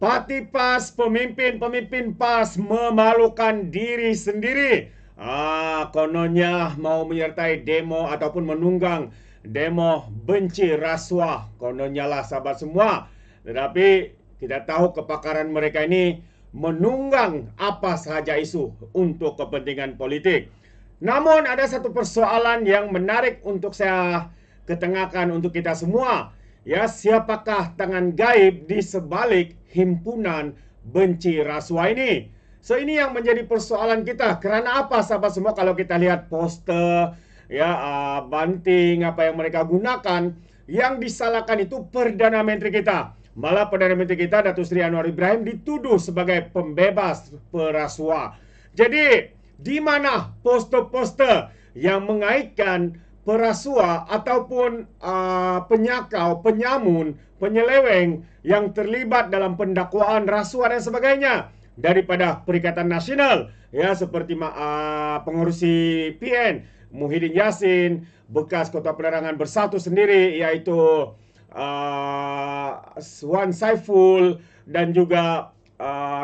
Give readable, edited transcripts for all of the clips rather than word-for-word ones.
Parti PAS, pemimpin-pemimpin PAS memalukan diri sendiri. Kononnya mau menyertai demo ataupun menunggang demo benci rasuah. Kononnya lah sahabat semua. Tetapi kita tahu kepakaran mereka ini menunggang apa sahaja isu untuk kepentingan politik. Namun ada satu persoalan yang menarik untuk saya ketengahkan untuk kita semua. Ya, siapakah tangan gaib di sebalik himpunan benci rasuah ini? So, ini yang menjadi persoalan kita. Kerana apa sahabat semua kalau kita lihat poster, ya, banting, apa yang mereka gunakan, yang disalahkan itu Perdana Menteri kita. Malah Perdana Menteri kita, Datuk Seri Anwar Ibrahim, dituduh sebagai pembebas perasuah. Jadi, di mana poster-poster yang mengaitkan perasuah ataupun penyakau, penyamun, penyeleweng yang terlibat dalam pendakwaan rasuah dan sebagainya daripada Perikatan Nasional, ya, seperti pengurusi PN Muhyiddin Yassin, bekas Ketua Penerangan Bersatu sendiri iaitu Wan Saiful, dan juga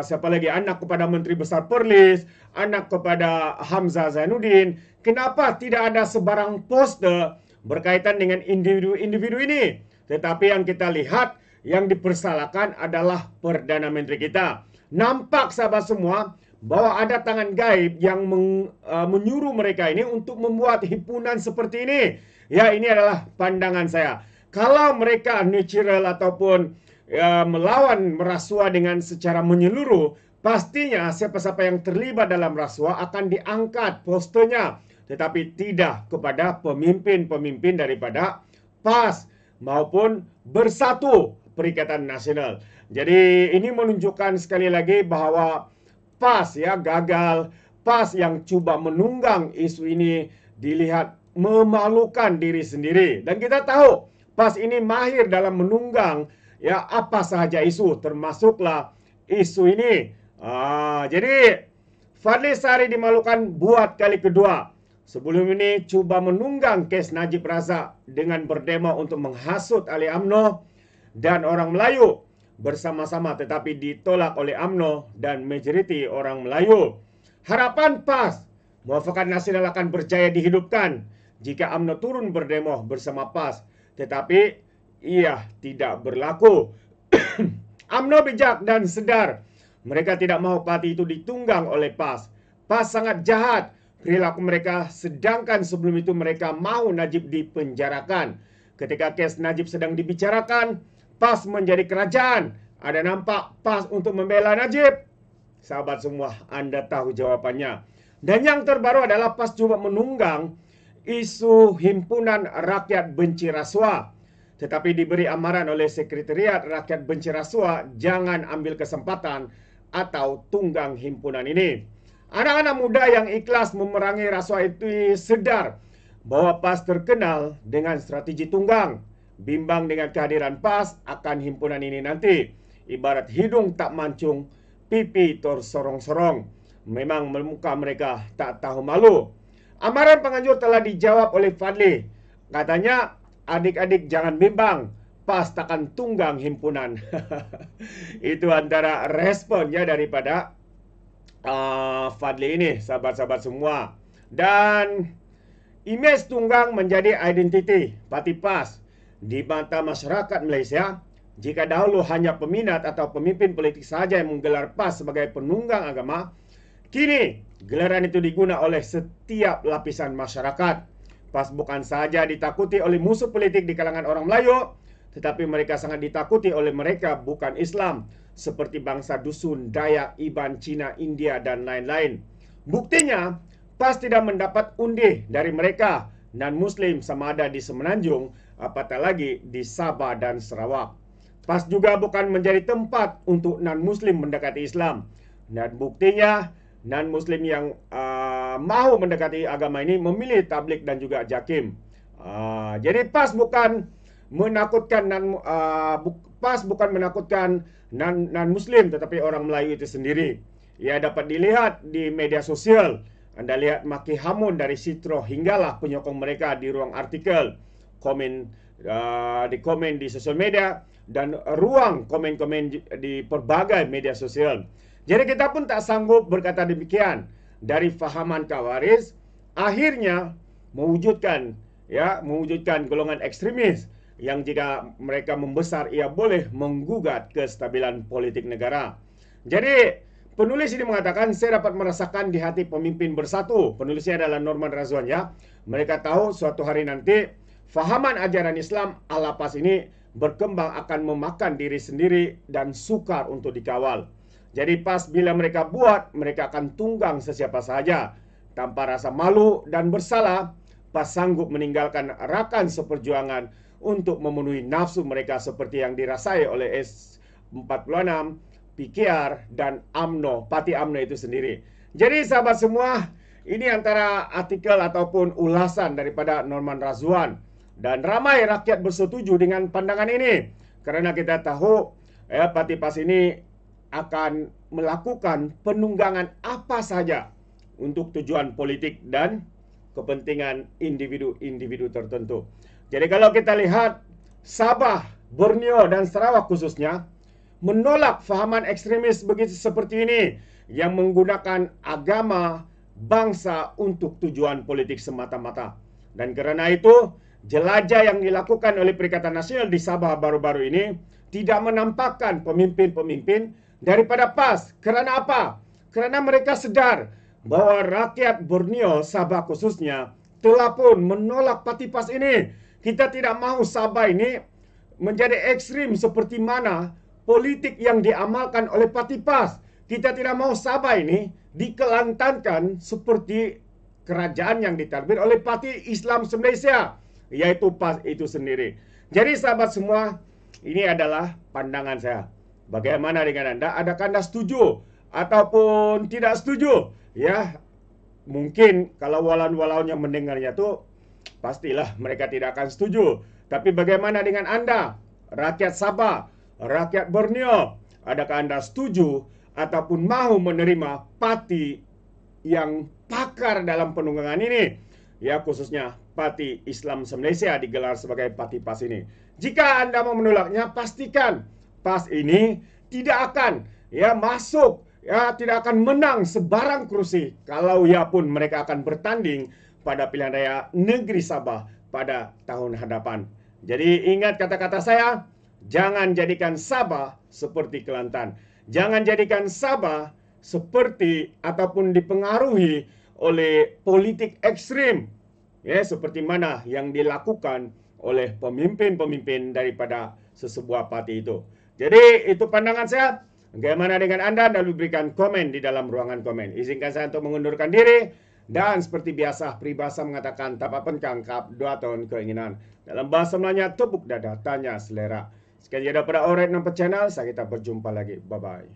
siapa lagi, anak kepada Menteri Besar Perlis, anak kepada Hamzah Zainuddin. Kenapa tidak ada sebarang poster berkaitan dengan individu-individu ini? Tetapi yang kita lihat, yang dipersalahkan adalah Perdana Menteri kita. Nampak sahabat semua bahwa ada tangan gaib yang menyuruh mereka ini untuk membuat himpunan seperti ini. Ya, ini adalah pandangan saya. Kalau mereka natural ataupun melawan rasuah dengan secara menyeluruh, pastinya siapa-siapa yang terlibat dalam rasuah akan diangkat posternya. Tetapi tidak kepada pemimpin-pemimpin daripada PAS maupun Bersatu Perikatan Nasional. Jadi ini menunjukkan sekali lagi bahwa PAS ya gagal. PAS yang cuba menunggang isu ini dilihat memalukan diri sendiri. Dan kita tahu PAS ini mahir dalam menunggang ya apa sahaja isu, termasuklah isu ini. Jadi Fadli Sari dimalukan buat kali kedua. Sebelum ini cuba menunggang kes Najib Razak dengan berdemo untuk menghasut Ali UMNO dan orang Melayu bersama-sama, tetapi ditolak oleh UMNO dan majoriti orang Melayu. Harapan PAS, Muafakat Nasional akan berjaya dihidupkan jika UMNO turun berdemo bersama PAS, tetapi ia tidak berlaku. UMNO bijak dan sedar. Mereka tidak mahu parti itu ditunggang oleh PAS. PAS sangat jahat perilaku mereka, sedangkan sebelum itu mereka mahu Najib dipenjarakan. Ketika kes Najib sedang dibicarakan, PAS menjadi kerajaan. Ada nampak PAS untuk membela Najib? Sahabat semua, Anda tahu jawabannya. Dan yang terbaru adalah PAS juga menunggang isu himpunan rakyat benci rasuah. Tetapi diberi amaran oleh Sekretariat Rakyat Benci Rasuah, jangan ambil kesempatan atau tunggang himpunan ini. Anak-anak muda yang ikhlas memerangi rasuah itu sedar bahwa PAS terkenal dengan strategi tunggang. Bimbang dengan kehadiran PAS akan himpunan ini nanti. Ibarat hidung tak mancung, pipi tersorong-sorong. Memang muka mereka tak tahu malu. Amaran penganjur telah dijawab oleh Fadli. Katanya, adik-adik jangan bimbang, PAS takkan tunggang himpunan. Itu antara responnya daripada Fadli ini, sahabat-sahabat semua. Dan imej tunggang menjadi identiti parti PAS di mata masyarakat Malaysia. Jika dahulu hanya peminat atau pemimpin politik saja yang menggelar PAS sebagai penunggang agama, kini gelaran itu digunakan oleh setiap lapisan masyarakat. PAS bukan saja ditakuti oleh musuh politik di kalangan orang Melayu, tetapi mereka sangat ditakuti oleh mereka bukan Islam, seperti bangsa dusun, Dayak, Iban, Cina, India, dan lain-lain. Buktinya, PAS tidak mendapat undi dari mereka non-Muslim sama ada di Semenanjung, apatah lagi di Sabah dan Sarawak. PAS juga bukan menjadi tempat untuk non-Muslim mendekati Islam. Dan buktinya, non-Muslim yang mahu mendekati agama ini memilih tablik dan juga jakim. Jadi PAS bukan menakutkan PAS bukan menakutkan non-Muslim, tetapi orang Melayu itu sendiri. Ia dapat dilihat di media sosial. Anda lihat maki hamun dari Sitro hinggalah penyokong mereka di ruang artikel, komen di komen di sosial media dan ruang komen-komen di berbagai media sosial. Jadi kita pun tak sanggup berkata demikian. Dari fahaman Khawarij akhirnya mewujudkan golongan ekstremis yang jika mereka membesar ia boleh menggugat kestabilan politik negara. Jadi penulis ini mengatakan, saya dapat merasakan di hati pemimpin bersatu. Penulisnya adalah Norman Razwan ya. Mereka tahu suatu hari nanti fahaman ajaran Islam al-Lapas ini berkembang akan memakan diri sendiri dan sukar untuk dikawal. Jadi pas bila mereka buat, mereka akan tunggang sesiapa saja tanpa rasa malu dan bersalah, pas sanggup meninggalkan rakan seperjuangan untuk memenuhi nafsu mereka seperti yang dirasai oleh S46, PKR dan AMNO, Parti AMNO itu sendiri. Jadi sahabat semua, ini antara artikel ataupun ulasan daripada Norman Razwan. Dan ramai rakyat bersetuju dengan pandangan ini. Kerana kita tahu Parti PAS ini akan melakukan penunggangan apa saja untuk tujuan politik dan kepentingan individu-individu tertentu. Jadi kalau kita lihat Sabah, Borneo dan Sarawak khususnya menolak fahaman ekstremis begitu seperti ini yang menggunakan agama, bangsa untuk tujuan politik semata-mata. Dan kerana itu jelajah yang dilakukan oleh Perikatan Nasional di Sabah baru-baru ini tidak menampakkan pemimpin-pemimpin daripada PAS. Kerana apa? Kerana mereka sedar bahwa rakyat Borneo, Sabah khususnya, telah pun menolak Parti PAS ini. Kita tidak mahu Sabah ini menjadi ekstrim seperti mana politik yang diamalkan oleh Parti PAS. Kita tidak mahu Sabah ini dikelantankan seperti kerajaan yang ditadbir oleh Parti Islam Malaysia, yaitu PAS itu sendiri. Jadi sahabat semua, ini adalah pandangan saya. Bagaimana dengan anda? Adakah anda setuju ataupun tidak setuju? Ya, mungkin kalau walau-walaunya mendengarnya tu pastilah mereka tidak akan setuju. Tapi bagaimana dengan anda, rakyat Sabah, rakyat Borneo? Adakah anda setuju ataupun mahu menerima parti yang pakar dalam penunggangan ini? Ya, khususnya Parti Islam Malaysia digelar sebagai Parti PAS ini. Jika anda mau menolaknya, pastikan PAS ini tidak akan masuk, tidak akan menang sebarang kursi. Kalau ya pun mereka akan bertanding pada pilihan raya negeri Sabah pada tahun hadapan. Jadi ingat kata-kata saya, jangan jadikan Sabah seperti Kelantan. Jangan jadikan Sabah seperti ataupun dipengaruhi oleh politik ekstrim, seperti mana yang dilakukan oleh pemimpin-pemimpin daripada sesebuah parti itu. Jadi itu pandangan saya. Bagaimana dengan anda? Anda berikan komen di dalam ruangan komen. Izinkan saya untuk mengundurkan diri. Dan seperti biasa, peribahasa mengatakan tak apa kangkap 2 tahun keinginan. Dalam bahasa Melayu, tepuk dada, tanya selera. Sekian saja daripada Alright Nampak Channel. Saya kita berjumpa lagi. Bye-bye.